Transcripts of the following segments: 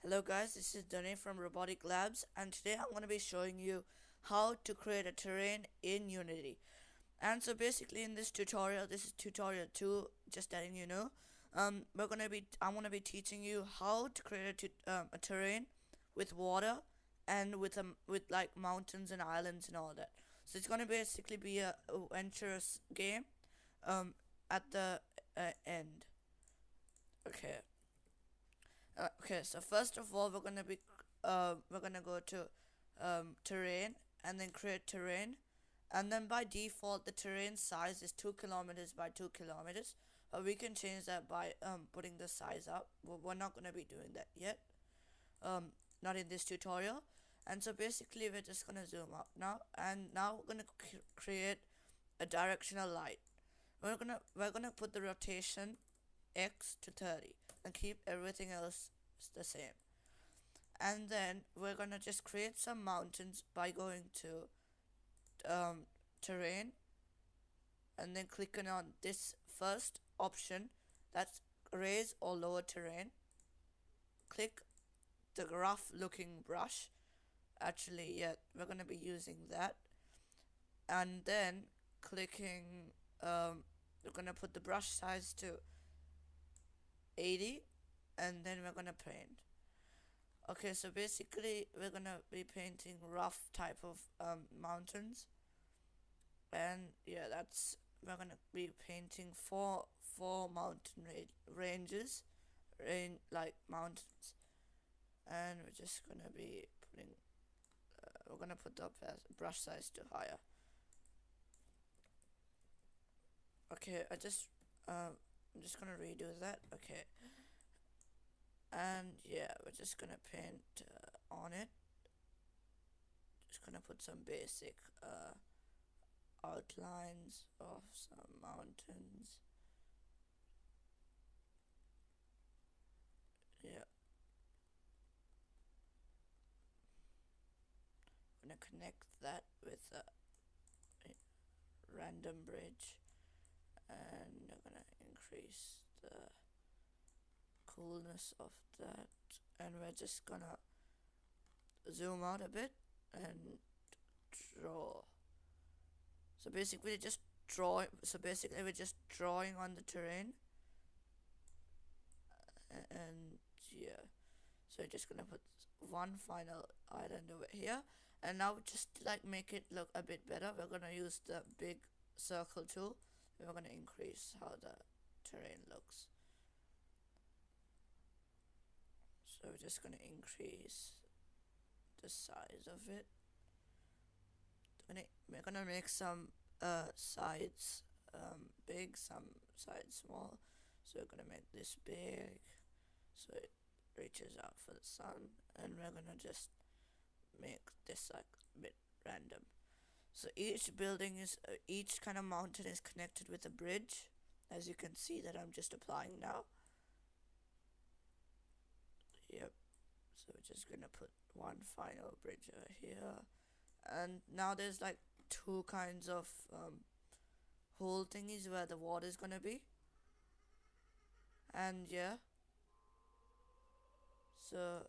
Hello guys, this is Dane from Robotic Labs, and today I'm going to be showing you how to create a terrain in Unity. And so basically in this tutorial, this is tutorial 2, just letting you know, I'm going to be teaching you how to create a terrain with water and with like mountains and islands and all that. So it's going to basically be a adventurous game um, at the end. Okay. Okay, so first of all, we're gonna go to terrain and then create terrain, and then by default the terrain size is 2 kilometers by 2 kilometers. But we can change that by putting the size up. But we're not gonna be doing that yet. Not in this tutorial. And so basically, we're just gonna zoom out now, and now we're gonna create a directional light. We're gonna put the rotation X to 30 and keep everything else the same. And then we're gonna just create some mountains by going to terrain and then clicking on this first option, that's raise or lower terrain. Click the rough looking brush. Actually, yeah, we're gonna be using that. And then clicking we're gonna put the brush size to 80, and then we're gonna paint. Okay, so basically we're gonna be painting rough type of mountains, and yeah, that's we're gonna be painting four mountain ranges, like mountains, and we're just gonna be putting we're gonna put the brush size to higher. Okay, I'm just gonna redo that. Okay, and yeah, we're just gonna paint on it. Just gonna put some basic outlines of some mountains. Yeah, I'm gonna connect that with a random bridge, and I'm gonna increase the coolness of that, and we're just gonna zoom out a bit and draw. So basically we're just drawing on the terrain, and yeah, so we're just gonna put one final island over here, and now just like make it look a bit better, we're gonna use the big circle tool, and we're gonna increase how the terrain looks. So we're just gonna increase the size of it. We're gonna make some sides big, some sides small. So we're gonna make this big so it reaches out for the sun, and we're gonna just make this like a bit random. So each kind of mountain is connected with a bridge, as you can see that I'm just applying now. Yep. So we're just gonna put one final bridge over here, and now there's like two kinds of hole thingies where the water is gonna be, and yeah. So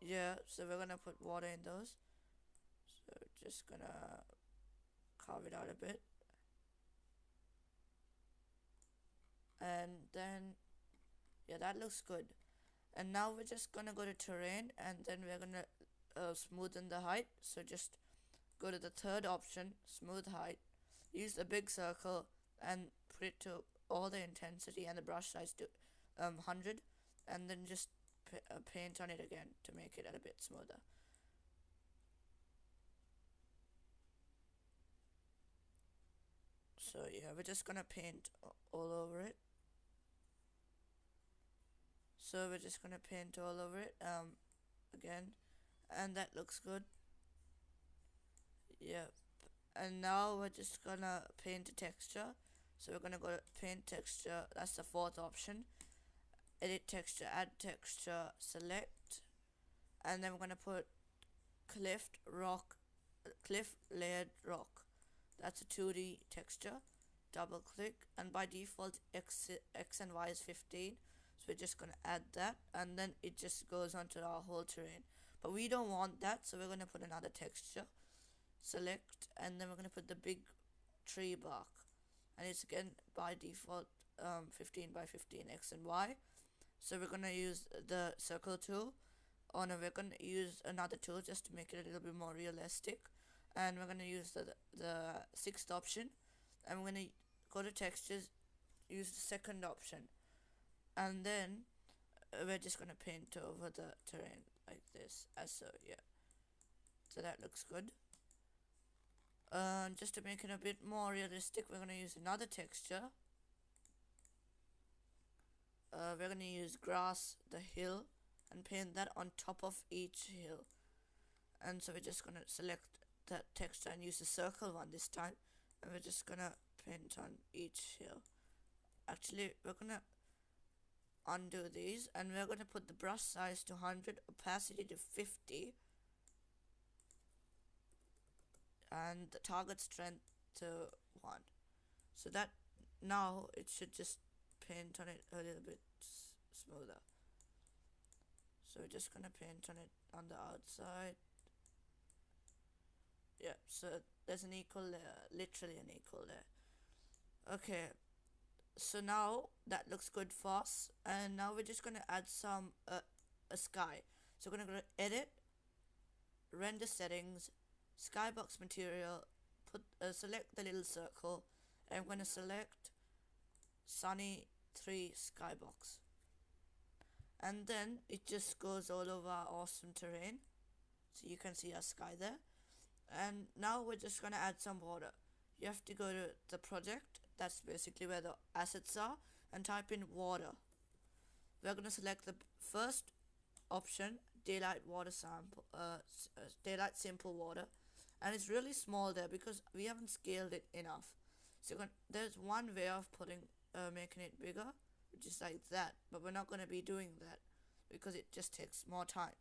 yeah, so we're gonna put water in those. So just gonna carve it out a bit, and then yeah, that looks good. And now we're just gonna go to terrain, and then we're gonna smoothen the height. So just go to the third option, smooth height, use the big circle and put it to all the intensity and the brush size to 100, and then just paint on it again to make it a bit smoother. So yeah, we're just gonna paint all over it. So we're just gonna paint all over it again, and that looks good. Yep. And now we're just gonna paint a texture. So we're gonna go to paint texture, that's the fourth option. Edit texture, add texture, select, and then we're gonna put cliff layered rock. That's a 2D texture. Double click, and by default X and Y is 15. So we're just gonna add that, and then it just goes onto our whole terrain. But we don't want that, so we're gonna put another texture. Select, and then we're gonna put the big tree bark, and it's again by default 15 by 15 X and Y. So we're gonna use the circle tool. Oh no, we're gonna use another tool just to make it a little bit more realistic, and we're gonna use the sixth option, and we're gonna go to textures, use the second option, and then we're just gonna paint over the terrain like this, as so. Yeah, so that looks good. Just to make it a bit more realistic, we're gonna use another texture. We're gonna use grass, the hill, and paint that on top of each hill. And so we're just gonna select that texture and use the circle one this time, and we're just gonna paint on each hill. Actually, we're gonna undo these, and we're gonna put the brush size to 100, opacity to 50, and the target strength to 1. So that now it should just paint on it a little bit smoother. So we're just gonna paint on it on the outside. Yeah, so there's an equal layer, literally an equal layer. Okay, so now that looks good for us, and now we're just gonna add some a sky. So we're gonna go to edit, render settings, skybox material, select the little circle, and I'm gonna select sunny 3 skybox, and then it just goes all over our awesome terrain, so you can see our sky there. And now we're just gonna add some water. You have to go to the project, that's basically where the assets are, and type in water. We're gonna select the first option, daylight water sample, daylight simple water, and it's really small there because we haven't scaled it enough. So there's one way of making it bigger, which is like that, but we're not going to be doing that because it just takes more time.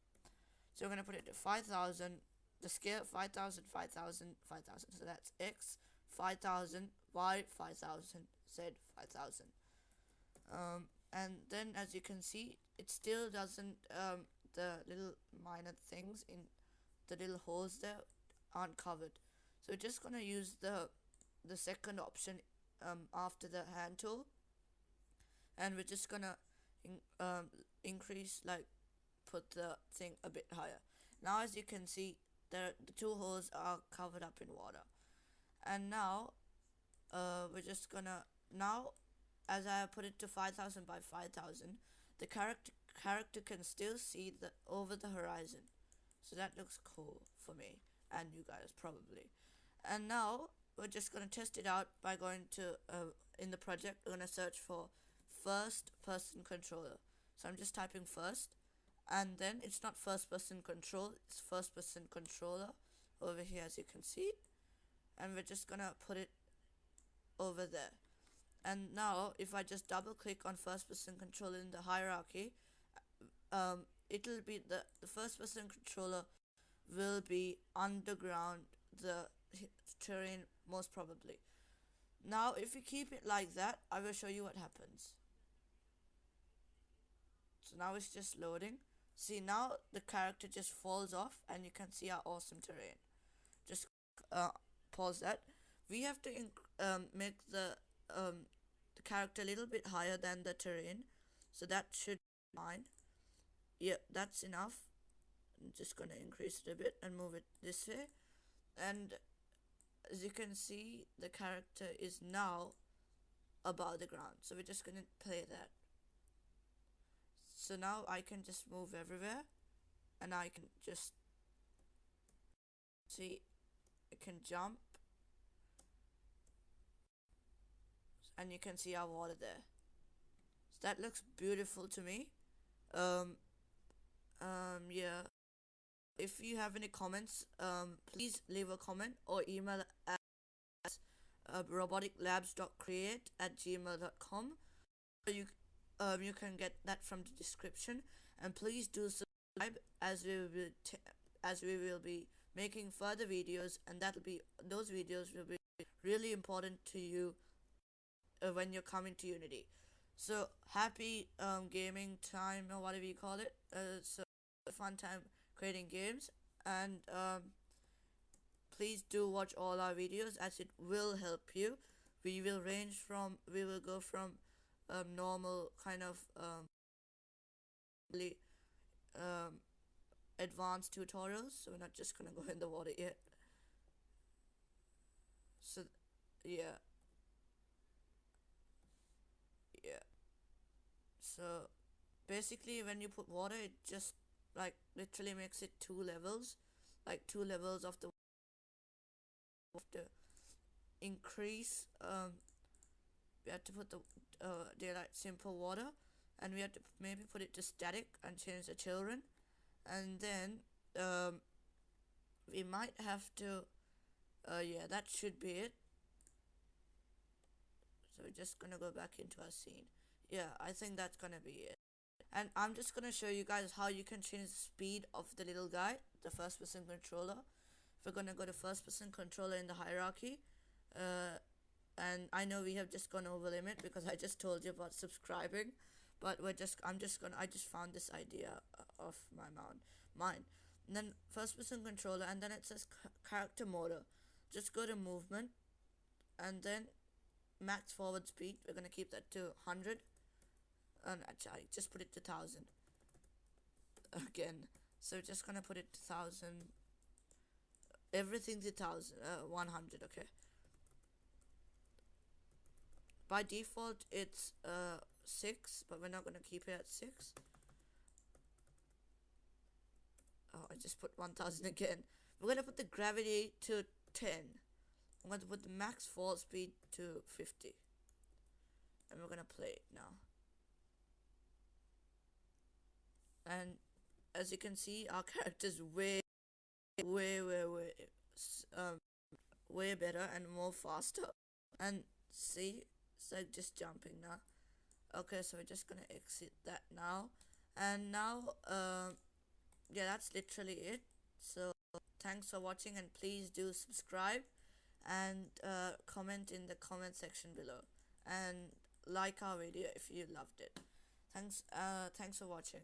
So we're going to put it to 5,000, the scale 5,000, 5,000, 5,000. So that's X 5,000, Y 5,000, Z 5,000. And then as you can see, it still doesn't, the little minor things in the little holes there aren't covered. So we're just going to use the second option after the hand tool, and we're just gonna increase, like put the thing a bit higher. Now as you can see, the two holes are covered up in water, and now we're just gonna, now as I put it to 5,000 by 5,000, the character can still see the over the horizon, so that looks cool for me and you guys probably. And now we're just going to test it out by going to in the project, we're going to search for first person controller. So I'm just typing first, and then it's not first person control, it's first person controller over here, as you can see, and we're just gonna put it over there. And now if I just double click on first person controller in the hierarchy, it'll be the first person controller will be underground the terrain most probably. Now if we keep it like that, I will show you what happens. So now it's just loading. See, now the character just falls off and you can see our awesome terrain. Just pause that. We have to make the character a little bit higher than the terrain, so that should be fine. Yeah, that's enough. I'm just gonna increase it a bit and move it this way, and as you can see, the character is now above the ground, so we're just gonna play that. So now I can just move everywhere, and I can just see, I can jump, and you can see our water there. So that looks beautiful to me. Yeah. If you have any comments, please leave a comment or email at roboticlabs.create@gmail.com. You can get that from the description, and please do subscribe as we will be making further videos, and those videos will be really important to you when you're coming to Unity. So happy gaming time, or whatever you call it. So a fun time creating games, and please do watch all our videos as it will help you. We will go from normal kind of really, um, advanced tutorials, so we're not just gonna go in the water yet. So yeah, yeah. So basically when you put water, it just like literally makes it two levels, like two levels of the increase. We had to put the daylight simple water, and we had to maybe put it to static and change the children, and then we might have to yeah, that should be it. So we're just gonna go back into our scene. Yeah, I think that's gonna be it. And I'm just gonna show you guys how you can change the speed of the little guy, the first person controller. If we're gonna go to first person controller in the hierarchy, and I know we have just gone over limit because I just told you about subscribing, but I just found this idea of mine. And then first person controller, and then it says character mode. Just go to movement, and then max forward speed. We're gonna keep that to 100, and actually I just put it to 1000 again. So just gonna put it to 1000. Everything's a 100. Okay. By default, it's 6, but we're not gonna keep it at 6. Oh, I just put 1000 again. We're gonna put the gravity to 10. I'm going to put the max fall speed to 50. And we're going to play it now. And as you can see, our character's way better and more faster. And see, it's like just jumping now. Okay, so we're just going to exit that now. And now, yeah, that's literally it. So thanks for watching, and please do subscribe and comment in the comment section below, and like our video if you loved it. Thanks for watching.